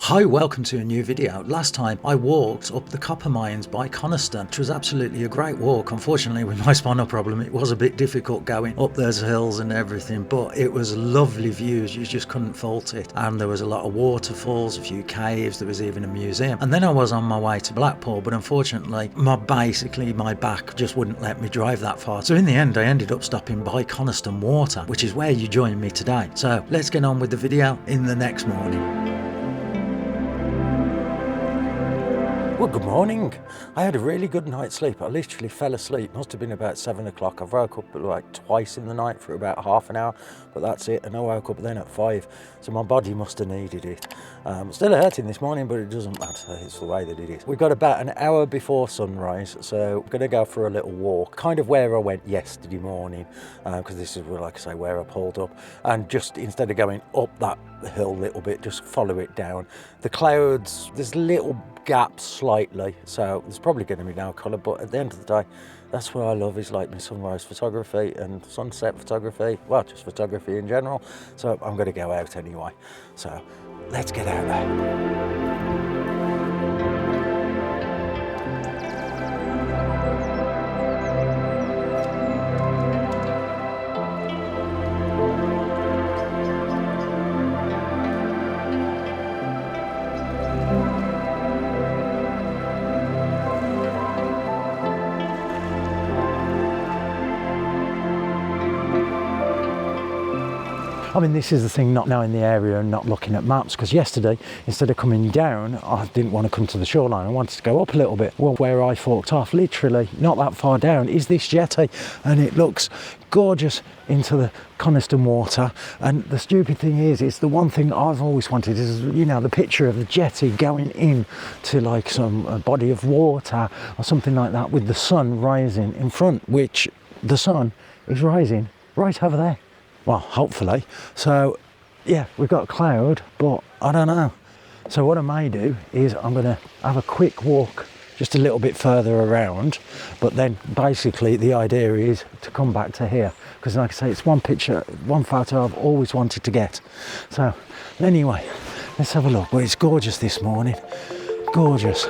Hi, welcome to a new video. Last time I walked up the copper mines by Coniston, which was absolutely a great walk. Unfortunately, with my spinal problem, it was a bit difficult going up those hills and everything, but it was lovely views. You just couldn't fault it. And there was a lot of waterfalls, a few caves, there was even a museum. And then I was on my way to Blackpool, but unfortunately, my back just wouldn't let me drive that far. So in the end, I ended up stopping by Coniston Water, which is where you join me today. So let's get on with the video in the next morning. Well, good morning. I had a really good night's sleep. I literally fell asleep. Must have been about 7 o'clock. I woke up like twice in the night for about half an hour, but that's it. And I woke up then at 5, so my body must have needed it. Still hurting this morning, but it doesn't matter. It's the way that it is. We've got about an hour before sunrise, so I'm going to go for a little walk, kind of where I went yesterday morning, because this is, like I say, where I pulled up. And just instead of going up that hill a little bit, just follow it down. The clouds, there's little gaps slightly, so there's probably going to be no colour, but at the end of the day, that's what I love, is like my sunrise photography and sunset photography, well, just photography in general. So I'm going to go out anyway, so let's get out there. I mean, this is the thing, not knowing the area and not looking at maps, because yesterday, instead of coming down, I didn't want to come to the shoreline. I wanted to go up a little bit. Well, where I forked off, literally not that far down, is this jetty, and it looks gorgeous into the Coniston water. And the stupid thing is, it's the one thing I've always wanted is, you know, the picture of the jetty going in to like some body of water or something like that, with the sun rising in front, which the sun is rising right over there. Well, hopefully. So yeah, we've got a cloud, but I don't know. So what I may do is I'm going to have a quick walk just a little bit further around, but then basically the idea is to come back to here, because like I say, it's one picture, one photo I've always wanted to get. So anyway, let's have a look. Well, it's gorgeous this morning, gorgeous.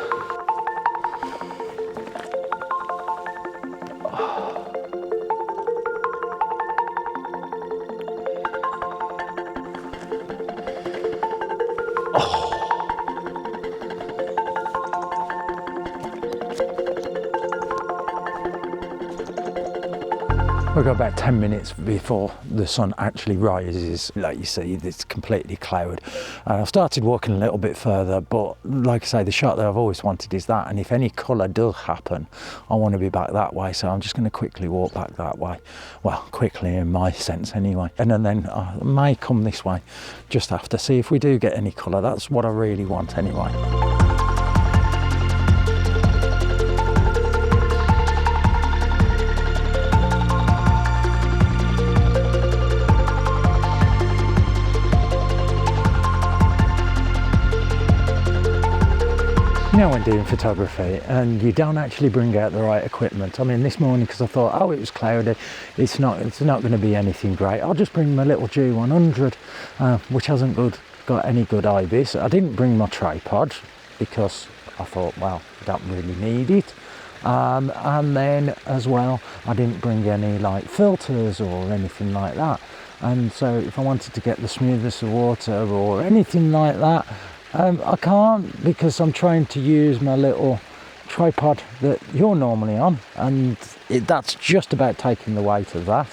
We've got about 10 minutes before the sun actually rises. Like you see, it's completely cloud. And I've started walking a little bit further, but like I say, the shot that I've always wanted is that. And if any colour does happen, I want to be back that way. So I'm just going to quickly walk back that way. Well, quickly in my sense anyway. And then I may come this way just after, see if we do get any colour. That's what I really want anyway. You know, when doing photography and you don't actually bring out the right equipment. I mean, this morning, because I thought, oh, it was cloudy, it's not going to be anything great. I'll just bring my little G100, which hasn't got any good IBIS. I didn't bring my tripod because I thought, well, I don't really need it. And then as well, I didn't bring any like filters or anything like that. And so if I wanted to get the smoothest of water or anything like that, I can't, because I'm trying to use my little tripod that you're normally on, and that's just about taking the weight of that,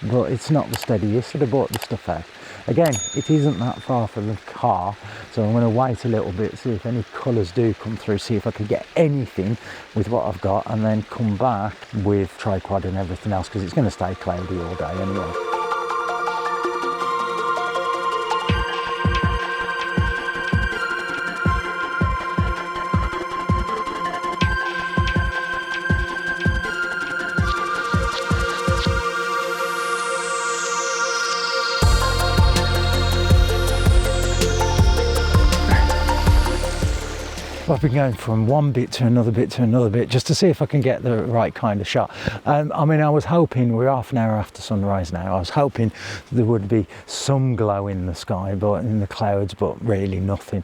but it's not the steadiest, so I bought the stuff out. Again, it isn't that far from the car, so I'm going to wait a little bit, see if any colours do come through, see if I can get anything with what I've got, and then come back with tripod and everything else, because it's going to stay cloudy all day anyway. I've been going from one bit to another bit to another bit just to see if I can get the right kind of shot. I mean, I was hoping, we're half an hour after sunrise now, I was hoping there would be some glow in the sky, but in the clouds, but really nothing,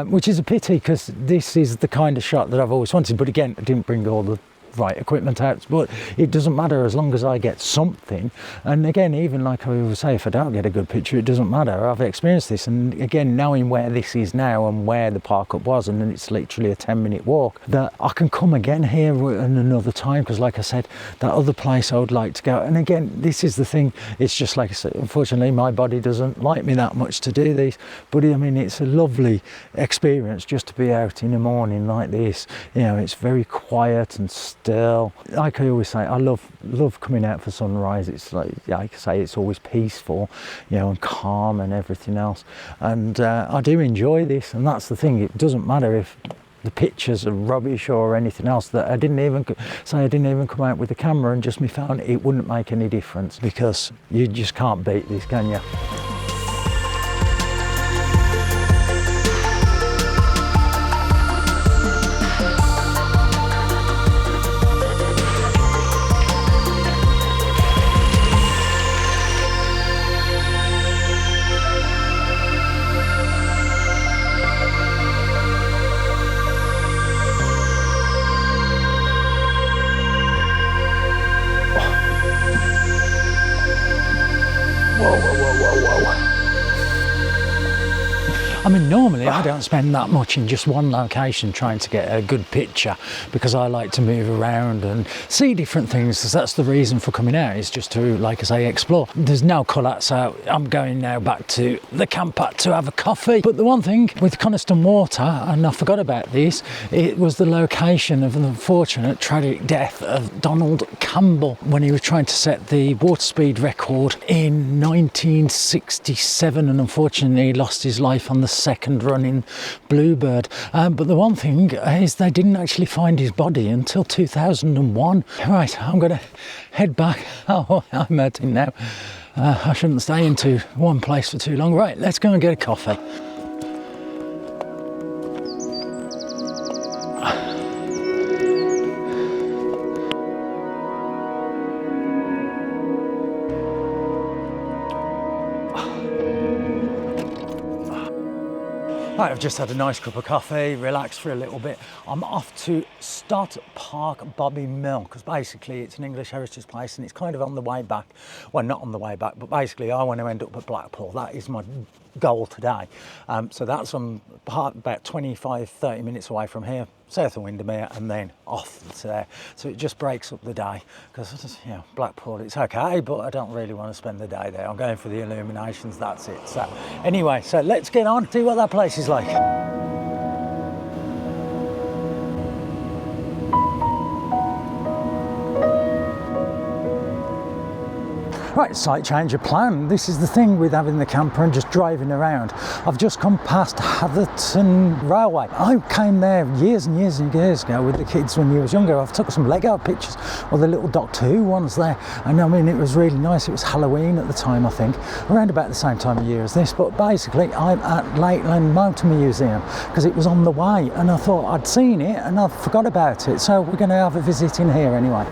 which is a pity because this is the kind of shot that I've always wanted. But again, I didn't bring all the right equipment out, but it doesn't matter as long as I get something. And again, even like I always say, if I don't get a good picture, it doesn't matter. I've experienced this, and again, knowing where this is now and where the park up was, and then it's literally a 10-minute walk, that I can come again here at another time, because like I said, that other place I would like to go. And again, this is the thing, it's just like I said, unfortunately my body doesn't like me that much to do these, but I mean, it's a lovely experience just to be out in the morning like this. You know, it's very quiet and still. Like I always say, I love coming out for sunrise. It's like I say, it's always peaceful, you know, and calm and everything else. And I do enjoy this, and that's the thing. It doesn't matter if the pictures are rubbish or anything else, that I didn't even come out with the camera and just me phone. It wouldn't make any difference, because you just can't beat this, can you? I mean, normally I don't spend that much in just one location trying to get a good picture, because I like to move around and see different things, because that's the reason for coming out, is just to, like I say, explore. There's no colour, so I'm going now back to the camper to have a coffee. But the one thing with Coniston Water, and I forgot about this, it was the location of the unfortunate tragic death of Donald Campbell when he was trying to set the water speed record in 1967, and unfortunately he lost his life on the second running Bluebird. But the one thing is they didn't actually find his body until 2001. Right, I'm going to head back. Oh, I'm hurting now. I shouldn't stay into one place for too long. Right, let's go and get a coffee. Right, I've just had a nice cup of coffee, relaxed for a little bit. I'm off to Stott Park Bobbin Mill, because basically it's an English heritage place, and it's kind of on the way back. Well, not on the way back, but basically I want to end up at Blackpool. That is my goal today. So that's about 25-30 minutes away from here, south of Windermere, and then off to there. So it just breaks up the day, because, you know, Blackpool, it's okay, but I don't really want to spend the day there. I'm going for the illuminations, that's it. So anyway, so let's get on, see what that place is like. Right, slight change of plan. This is the thing with having the camper and just driving around. I've just come past Haverthwaite Railway. I came there years and years and years ago with the kids when you was younger. I've took some Lego pictures, or the little Doctor Who ones there. And I mean, it was really nice. It was Halloween at the time, I think, around about the same time of year as this. But basically, I'm at Lakeland Motor Museum, because it was on the way, and I thought I'd seen it and I forgot about it. So we're going to have a visit in here anyway.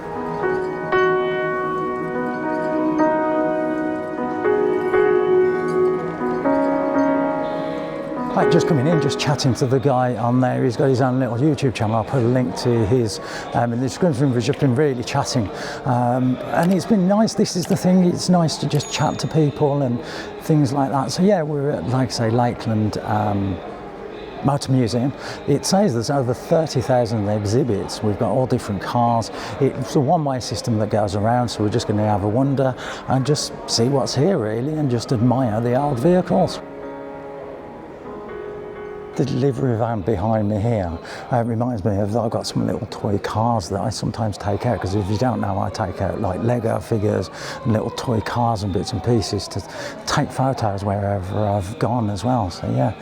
Right, just coming in, just chatting to the guy on there. He's got his own little YouTube channel. I'll put a link to his in the description. We've just been really chatting, and it's been nice. This is the thing, it's nice to just chat to people and things like that. So yeah, we're at, like I say, Lakeland Motor Museum. It says there's over 30,000 exhibits. We've got all different cars. It's a one-way system that goes around, so we're just going to have a wander and just see what's here really, and just admire the old vehicles. The delivery van behind me here reminds me of, I've got some little toy cars that I sometimes take out, because if you don't know, I take out like Lego figures and little toy cars and bits and pieces to take photos wherever I've gone as well. So yeah,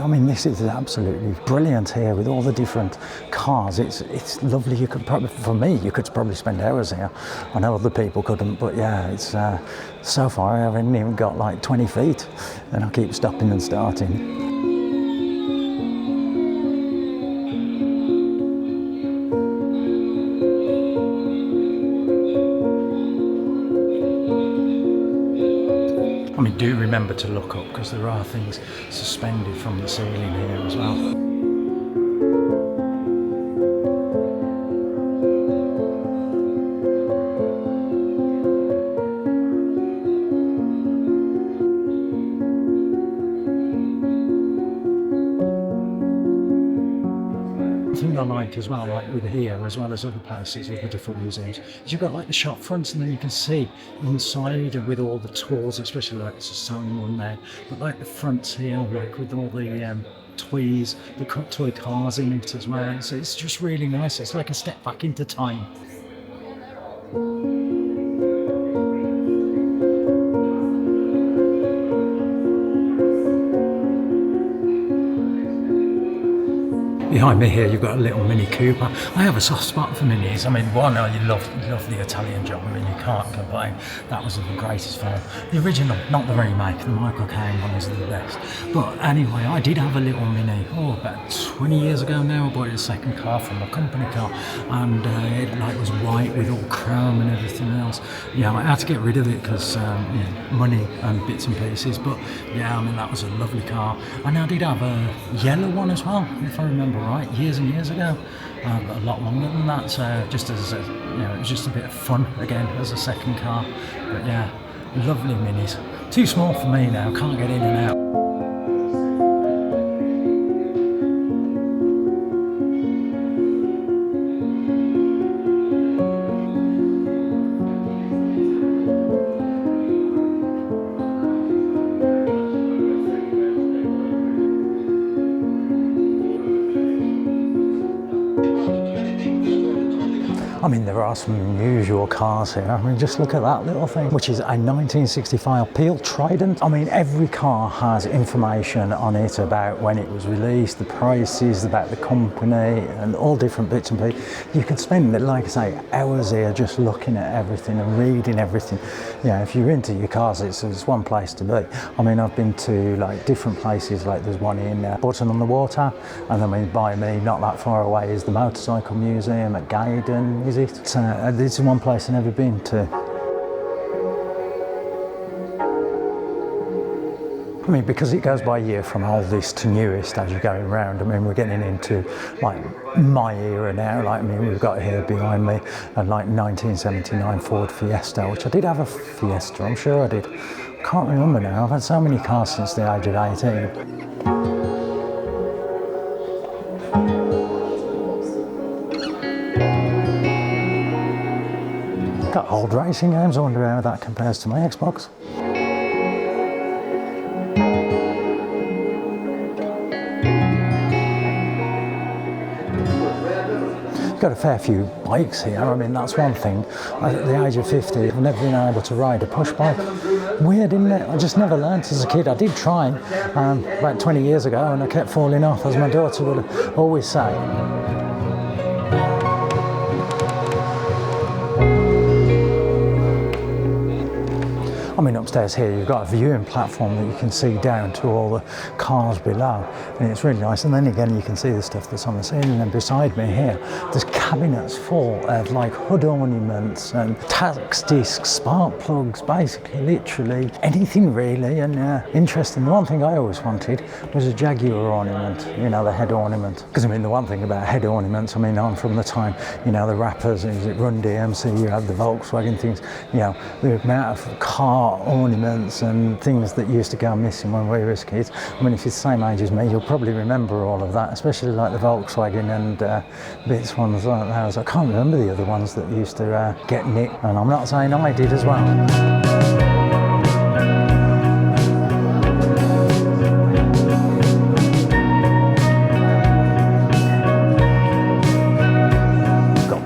I mean, this is absolutely brilliant here with all the different cars. It's lovely. You could probably, for me, you could probably spend hours here. I know other people couldn't, but yeah, it's so far I haven't even got like 20 feet, and I keep stopping and starting. remember to look up because there are things suspended from the ceiling here as well. I like as well, like with here as well as other places with the different museums, is you've got like the shop fronts and then you can see inside and with all the tools, especially like there's a sewing one there, but like the fronts here, like with all the toys, the toy cars in it as well. So it's just really nice. It's like a step back into time. Behind me here you've got a little Mini Cooper. I have a soft spot for Minis. I mean, one, I love the Italian job. I mean, you can't complain. That was the greatest film. The original, not the remake. The Microcamper one is the best. But anyway, I did have a little Mini. Oh, about 20 years ago now. I bought a second car from a company car, and it like was white with all chrome and everything else. Yeah, I had to get rid of it because money and bits and pieces. But yeah, I mean, that was a lovely car. And I did have a yellow one as well, if I remember right, years and years ago, but a lot longer than that. So just as it was just a bit of fun again as a second car. But yeah, lovely Minis. Too small for me now, can't get in and out. I mean, there are some unusual cars here. I mean, just look at that little thing, which is a 1965 Peel Trident. I mean, every car has information on it about when it was released, the prices, about the company, and all different bits and pieces. You could spend, like I say, hours here just looking at everything and reading everything. Yeah, if you're into your cars, it's one place to be. I mean, I've been to like different places, like there's one in Button-on-the-Water, and I mean, by me, not that far away, is the Motorcycle Museum at Gaydon. Is it? This is one place I've never been to. I mean, because it goes by year from oldest to newest as you're going round. I mean, we're getting into like my era now. Like, I mean, we've got here behind me a like 1979 Ford Fiesta, which I did have a Fiesta, I'm sure I did. I can't remember now. I've had so many cars since the age of 18. Got old racing games. I wonder how that compares to my Xbox. Got a fair few bikes here. I mean, that's one thing. At the age of 50, I've never been able to ride a push bike. Weird, isn't it? I just never learned as a kid. I did try about 20 years ago, and I kept falling off, as my daughter would always say. I mean, upstairs here you've got a viewing platform that you can see down to all the cars below, and it's really nice. And then again you can see the stuff that's on the ceiling, and beside me here there's cabinets full of like hood ornaments and tax discs, spark plugs, basically literally anything really. And interesting, the one thing I always wanted was a Jaguar ornament, you know, the head ornament. Because I mean, the one thing about head ornaments, I mean, on from the time, you know, the rappers, is it Run DMC, you had the Volkswagen things, you know, the amount of car ornaments and things that used to go missing when we were as kids. I mean, if you're the same age as me, you'll probably remember all of that, especially like the Volkswagen and bits ones like those. I can't remember the other ones that used to get nicked, and I'm not saying I did as well.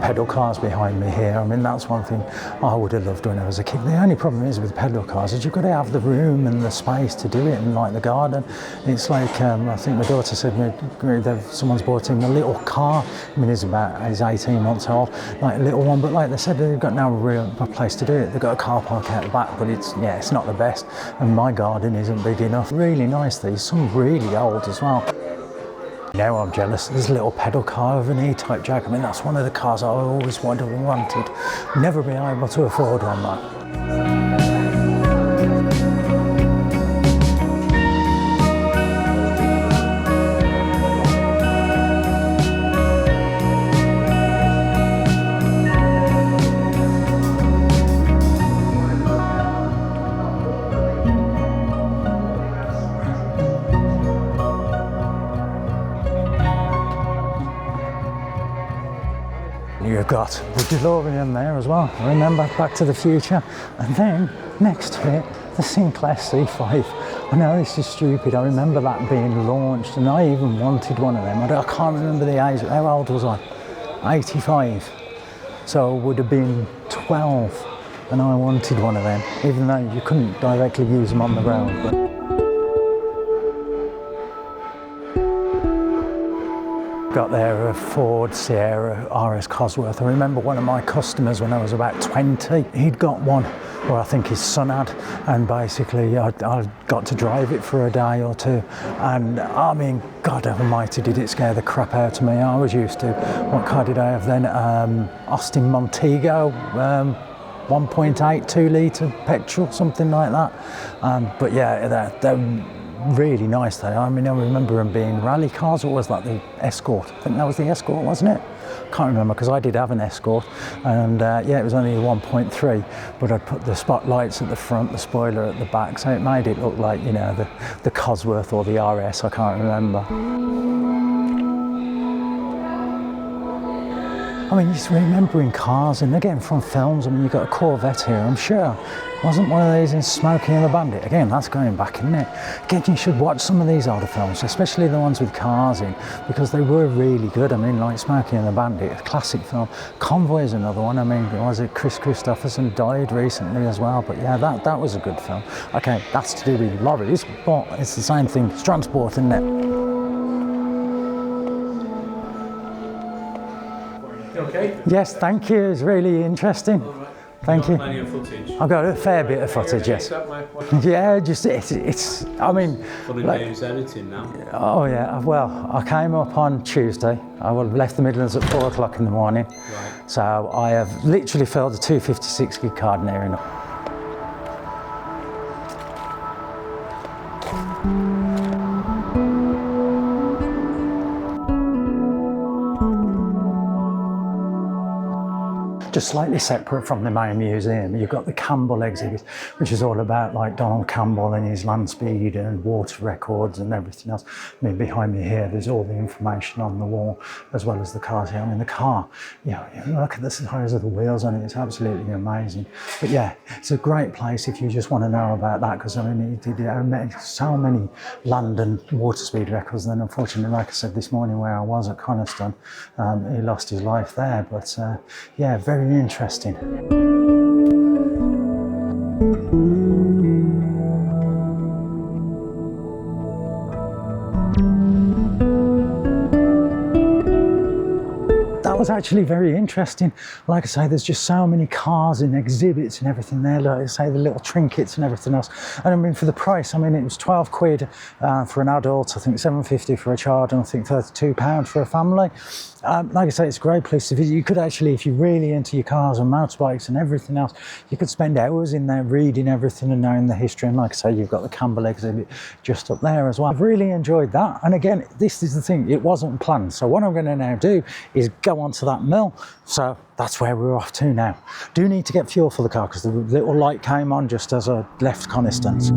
Pedal cars behind me here. I mean, that's one thing I would have loved when I was a kid. The only problem is with pedal cars is you've got to have the room and the space to do it, and like the garden. It's like, I think my daughter said someone's bought him a little car. I mean, he's 18 months old, like a little one, but like they said, they've got no real place to do it. They've got a car park out the back, but it's not the best, and my garden isn't big enough. Really nice, these, some really old as well. Now I'm jealous. There's a little pedal car with an E-type jack. I mean, that's one of the cars I always wanted. Never been able to afford one, though. you've got the DeLorean there as well. Remember, Back to the Future. And then next to it, the Sinclair C5. I know this is stupid. I remember that being launched, and I even wanted one of them. I can't remember the age. How old was I? 85. So I would have been 12, and I wanted one of them, even though you couldn't directly use them on the road. But got there a Ford Sierra RS Cosworth. I remember one of my customers when I was about 20, he'd got one, or I think his son had, and basically I got to drive it for a day or two, and I mean, God almighty, did it scare the crap out of me. I was used to, what car did I have then? Austin Montego, 1.8, 2 litre petrol, something like that. But yeah, they're really nice though. I mean, I remember them being rally cars, or was that the Escort? I think that was the Escort, wasn't it? Can't remember, because I did have an Escort, and yeah, it was only a 1.3, but I'd put the spotlights at the front, the spoiler at the back, so it made it look like, you know, the Cosworth or the RS, I can't remember. I mean, just remembering cars, and again from films, I mean, you've got a Corvette here, I'm sure. Wasn't one of these in Smokey and the Bandit? Again, that's going back, isn't it? Again, you should watch some of these older films, especially the ones with cars in, because they were really good. I mean, like Smokey and the Bandit, a classic film. Convoy is another one. I mean, was it Chris Christopherson died recently as well? But yeah, that was a good film. Okay, that's to do with lorries, but it's the same thing. It's transport, isn't it? Okay. Yes, thank you. It's really interesting. Right. Thank you. Plenty of footage. I've got a fair bit of footage, yes. Yeah, just it's. I mean, Fun and games editing now. Oh yeah. Well, I came up on Tuesday. I would have left the Midlands at 4 o'clock in the morning. Right. So I have literally filled a 256 gig card near enough. Just slightly separate from the main museum, you've got the Campbell exhibit, which is all about like Donald Campbell and his land speed and water records and everything else. I mean, behind me here, there's all the information on the wall, as well as the cars here. I mean, the car, you know, look at the size of the wheels on it, it's absolutely amazing. But yeah, it's a great place if you just want to know about that, because I mean, he did so many land and water speed records. And then unfortunately, like I said this morning, where I was at Coniston, he lost his life there. But yeah, very interesting. That was actually very interesting. Like I say, there's just so many cars and exhibits and everything there. Like I say, the little trinkets and everything else. And I mean, for the price, I mean, it was 12 quid for an adult, I think 7.50 for a child, and I think £32 for a family. Like I say, it's a great place to visit. You could actually, if you're really into your cars and motorbikes and everything else, you could spend hours in there reading everything and knowing the history. And like I say, you've got the Campbell exhibit just up there as well. I've really enjoyed that. And again, this is the thing, it wasn't planned. So what I'm going to now do is go onto that mill. So that's where we're off to now. Do need to get fuel for the car, because the little light came on just as I left Coniston's.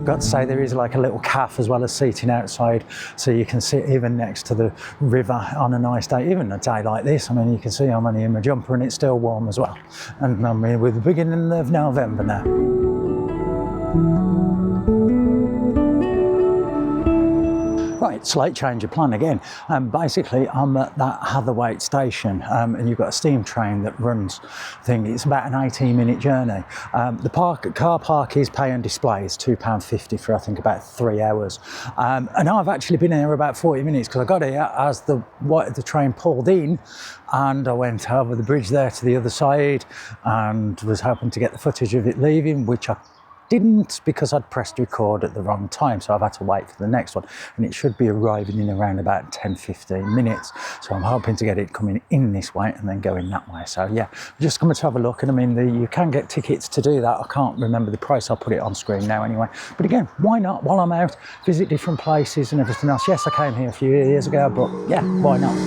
Got to say, there is like a little cafe as well as seating outside, so you can sit even next to the river on a nice day, even a day like this. I mean, you can see I'm only in my jumper and it's still warm as well. And I mean, we're the beginning of November now. Right, slight change of plan again. Basically, I'm at that Haverthwaite station, and you've got a steam train that runs. I think it's about an 18-minute journey. The car park is pay and display. It's £2.50 for I think about 3 hours. And I've actually been here about 40 minutes, because I got here as the train pulled in, and I went over the bridge there to the other side and was hoping to get the footage of it leaving, which I didn't, because I'd pressed record at the wrong time, so I've had to wait for the next one, and it should be arriving in around about 10-15 minutes. So I'm hoping to get it coming in this way and then going that way. So yeah, just coming to have a look, and I mean, you can get tickets to do that. I can't remember the price, I'll put it on screen now anyway. But again, why not, while I'm out, visit different places and everything else. Yes, I came here a few years ago, but yeah, why not?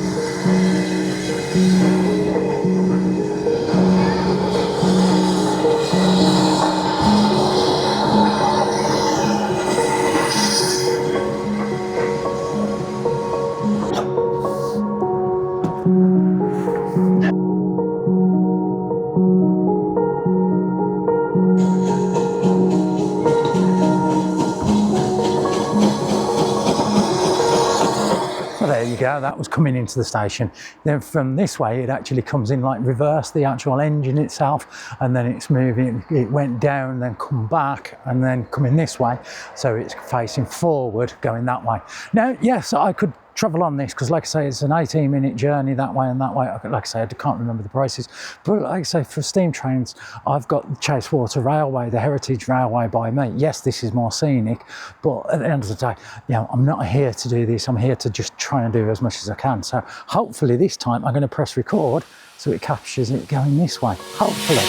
you go, that was coming into the station. Then from this way, it actually comes in like reverse, the actual engine itself, and then it's moving, it went down, then come back, and then coming this way. So it's facing forward, going that way. Now, yes, I could travel on this because, like I say, it's an 18-minute journey that way and that way. Like I say, I can't remember the prices, but like I say, for steam trains, I've got the Chasewater Railway, the Heritage Railway by me. Yes, this is more scenic, but at the end of the day, you know, I'm not here to do this. I'm here to just try and do as much as I can. So hopefully this time I'm going to press record so it captures it going this way. Hopefully.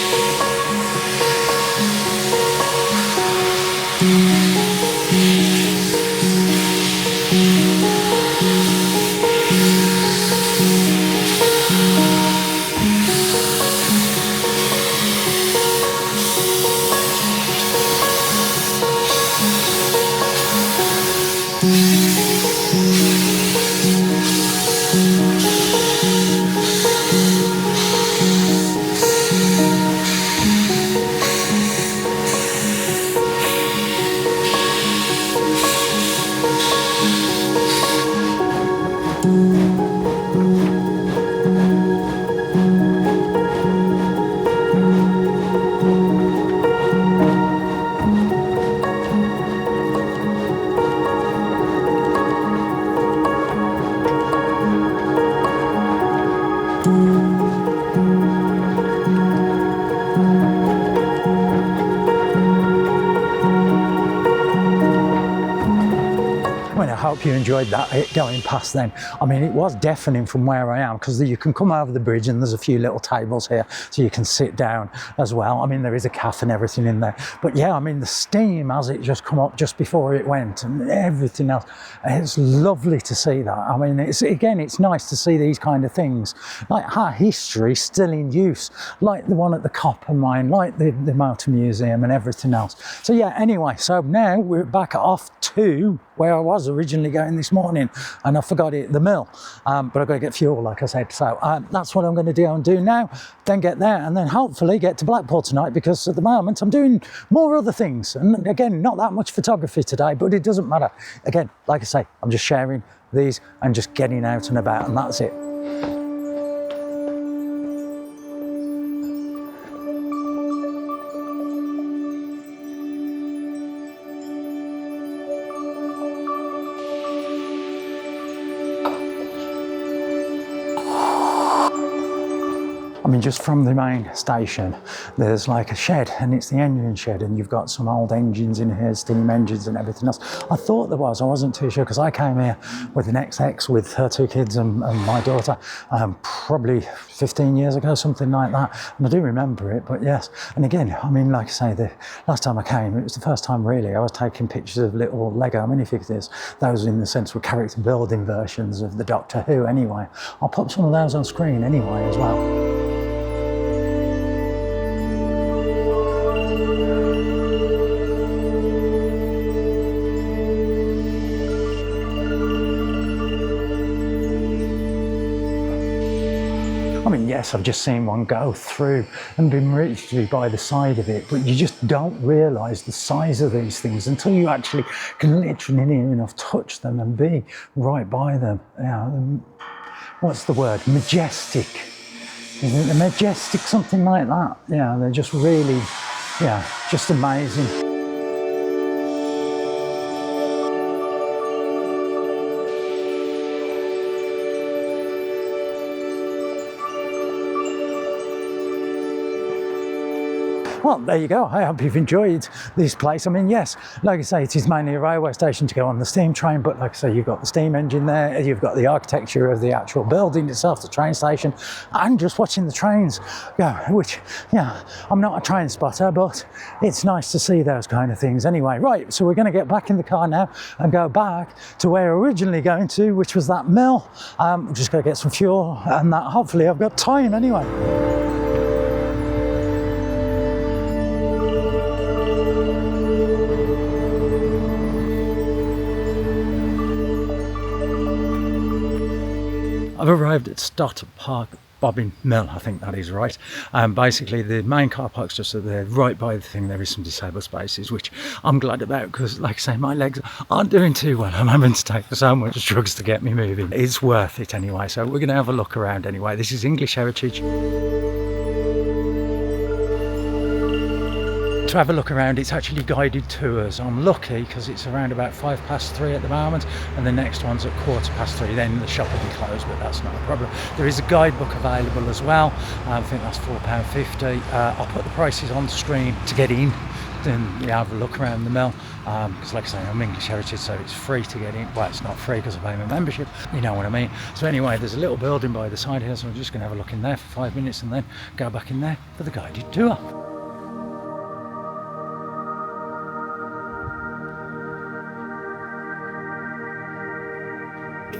I hope you enjoyed that, it going past then. I mean, it was deafening from where I am because you can come over the bridge and there's a few little tables here so you can sit down as well. I mean, there is a cafe and everything in there. But yeah, I mean, the steam as it just come up just before it went and everything else. It's lovely to see that. I mean, it's nice to see these kind of things. Like our history still in use, like the one at the copper mine, like the motor museum and everything else. So yeah, anyway, so now we're back off to where I was originally going this morning, and I forgot it, the mill, but I've got to get fuel, like I said. So that's what I'm going to do now, then get there, and then hopefully get to Blackpool tonight, because at the moment I'm doing more other things, and again, not that much photography today, but it doesn't matter. Again, like I say, I'm just sharing these and just getting out and about, and that's it. I mean, just from the main station, there's like a shed, and it's the engine shed, and you've got some old engines in here, steam engines and everything else. I thought there was, I wasn't too sure, because I came here with an ex with her 2 kids and my daughter, probably 15 years ago, something like that. And I do remember it, but yes. And again, I mean, like I say, the last time I came, it was the first time really, I was taking pictures of little Lego minifigures. Those in the sense were character building versions of the Doctor Who anyway. I'll pop some of those on screen anyway as well. I mean, yes, I've just seen one go through and been literally by the side of it, but you just don't realise the size of these things until you actually can literally near enough touch them and be right by them. Yeah, what's the word? Majestic. Isn't it majestic? Something like that. Yeah, they're just really, yeah, just amazing. Well, there you go. I hope you've enjoyed this place. I mean, yes, like I say, it is mainly a railway station to go on the steam train, but like I say, you've got the steam engine there, you've got the architecture of the actual building itself, the train station, and just watching the trains go, which, yeah, I'm not a train spotter, but it's nice to see those kind of things anyway. Right, so we're going to get back in the car now and go back to where we're originally going to, which was that mill. We're just going to get some fuel, and that hopefully I've got time anyway. I've arrived at Stott Park Bobbin Mill, I think that is right. Basically, the main car park's just there, right by the thing. There is some disabled spaces, which I'm glad about because, like I say, my legs aren't doing too well. I'm having to take so much drugs to get me moving. It's worth it anyway. So we're going to have a look around anyway. This is English Heritage. To have a look around, it's actually guided tours. I'm lucky because it's around about 3:05 at the moment, and the next one's at 3:15. Then the shop will be closed, but that's not a problem. There is a guidebook available as well. I think that's £4.50. I'll put the prices on screen to get in. Then you have a look around the mill because, like I say, I'm English Heritage, so it's free to get in. Well, it's not free because I pay my membership, you know what I mean. So anyway, there's a little building by the side here, so I'm just going to have a look in there for 5 minutes and then go back in there for the guided tour.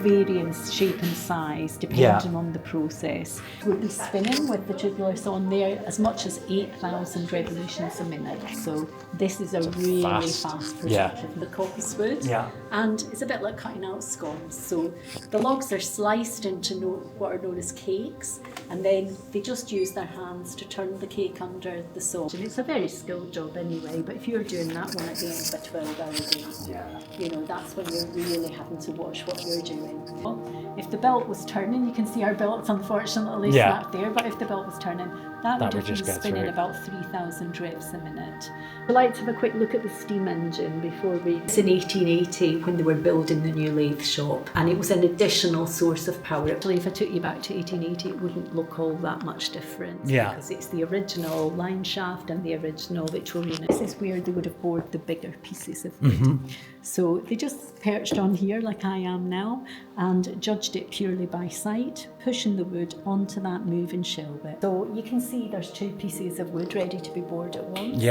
Various shape and size depending on the process. We'll be spinning with the tubulars on there as much as 8,000 revolutions a minute. So this is a really fast production. The coppice wood, and it's a bit like cutting out scones. So the logs are sliced into what are known as cakes, and then they just use their hands to turn the cake under the saw. And it's a very skilled job anyway, but if you're doing that one at the end of a 12-hour day, you know, that's when you're really having to watch what you're doing. If the belt was turning, you can see our belts unfortunately snapped there, but if the belt was turning, that would have been spinning about 3,000 revs a minute. I'd like to have a quick look at the steam engine before we... It's in 1880 when they were building the new lathe shop, and it was an additional source of power. Actually, if I took you back to 1880, it wouldn't look all that much different because it's the original line shaft and the original Victorian. This is where they would have bored the bigger pieces of wood. So they just perched on here like I am now and judged it purely by sight, pushing the wood onto that moving shell bit. So you can see there's 2 pieces of wood ready to be bored at once.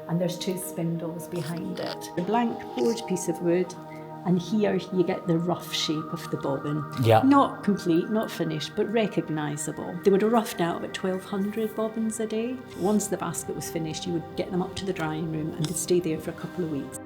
And there's 2 spindles behind it. The blank bored piece of wood, and here you get the rough shape of the bobbin. Not complete, not finished, but recognisable. They would have roughed out about 1,200 bobbins a day. Once the basket was finished, you would get them up to the drying room and they'd stay there for a couple of weeks.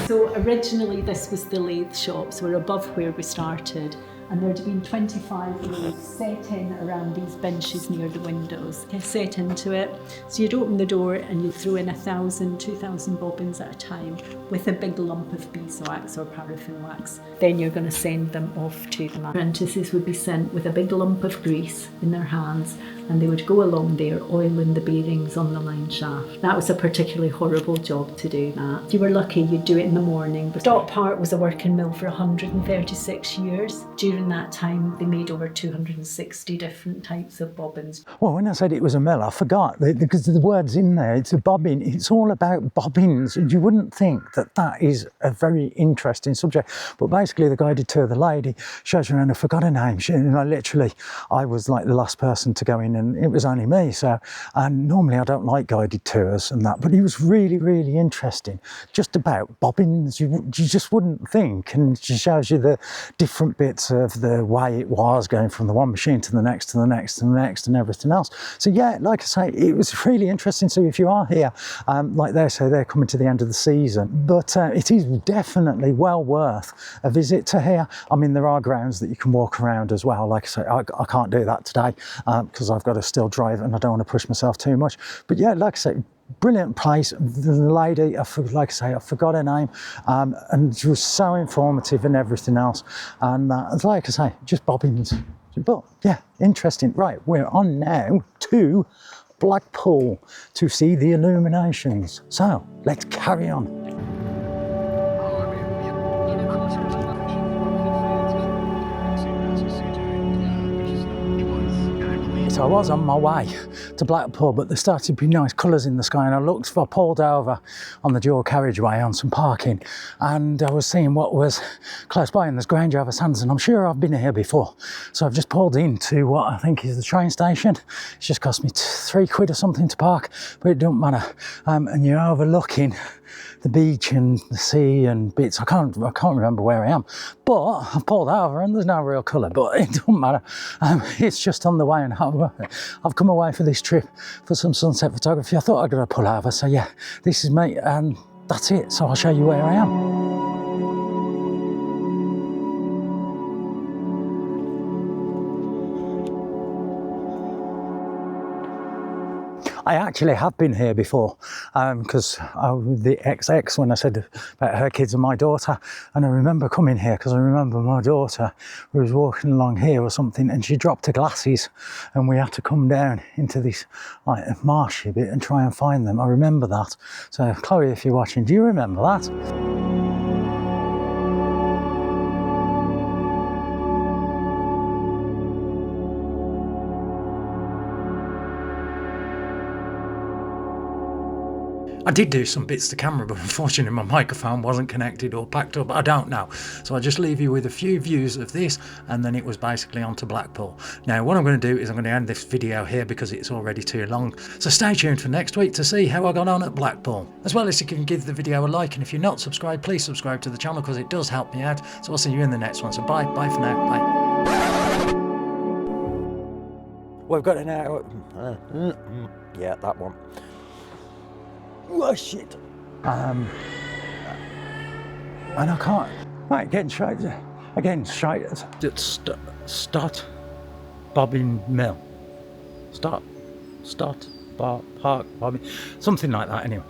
So originally this was the lathe shop, so we're above where we started, and there'd been 25 lathes set in around these benches near the windows, set into it. So you'd open the door and you'd throw in 1,000, 2,000 bobbins at a time with a big lump of beeswax or paraffin wax. Then you're going to send them off to the apprentices would be sent with a big lump of grease in their hands, and they would go along there oiling the bearings on the line shaft. That was a particularly horrible job to do that. If you were lucky, you'd do it in the morning. But Stott Park was a working mill for 136 years. During that time, they made over 260 different types of bobbins. Well, when I said it was a mill, I forgot, because the word's in there. It's a bobbin. It's all about bobbins. And you wouldn't think that that is a very interesting subject. But basically, the guided tour, the lady shows you around, I forgot her name. I was like the last person to go in, and it was only me. So, and normally I don't like guided tours and that, but it was really, really interesting. Just about bobbins, you just wouldn't think, and it just shows you the different bits of the way it was going from the one machine to the next, to the next, to the next, and everything else. So yeah, like I say, it was really interesting. So if you are here, like they say, they're coming to the end of the season, but it is definitely well worth a visit to here. I mean, there are grounds that you can walk around as well. Like I say, I can't do that today because I've got to still drive and I don't want to push myself too much. But yeah, like I say, brilliant place. The lady, like I say, I forgot her name, and she was so informative and everything else. And like I say, just bobbins. But yeah, interesting. Right, we're on now to Blackpool to see the illuminations. So let's carry on. So I was on my way to Blackpool, but there started to be nice colours in the sky, and I pulled over on the dual carriageway on some parking, and I was seeing what was close by, and there's Grange over Sands, and I'm sure I've been here before. So I've just pulled into what I think is the train station. It's just cost me £3 or something to park, but it don't matter. And you're overlooking the beach and the sea and bits. I can't remember where I am, but I've pulled over and there's no real colour, but it doesn't matter. It's just on the way, and I've come away for this trip for some sunset photography. I thought I'd gotta pull over, so yeah, this is me, and that's it. So I'll show you where I am. I actually have been here before, because the XX, when I said about her kids and my daughter, and I remember coming here because I remember my daughter was walking along here or something, and she dropped her glasses, and we had to come down into this like marshy bit and try and find them. I remember that. So Chloe, if you're watching, do you remember that? I did do some bits to camera, but unfortunately my microphone wasn't connected or packed up. I don't know. So I'll just leave you with a few views of this, and then it was basically on to Blackpool. Now what I'm going to do is I'm going to end this video here because it's already too long. So stay tuned for next week to see how I got on at Blackpool. As well as you can give the video a like, and if you're not subscribed, please subscribe to the channel because it does help me out. So I'll see you in the next one. So bye for now. Bye. We've got an hour. Yeah, that one. Oh shit. And I can't. Right, getting straight at Stott Bobbin Mill. Stott Park Bobbin, something like that anyway.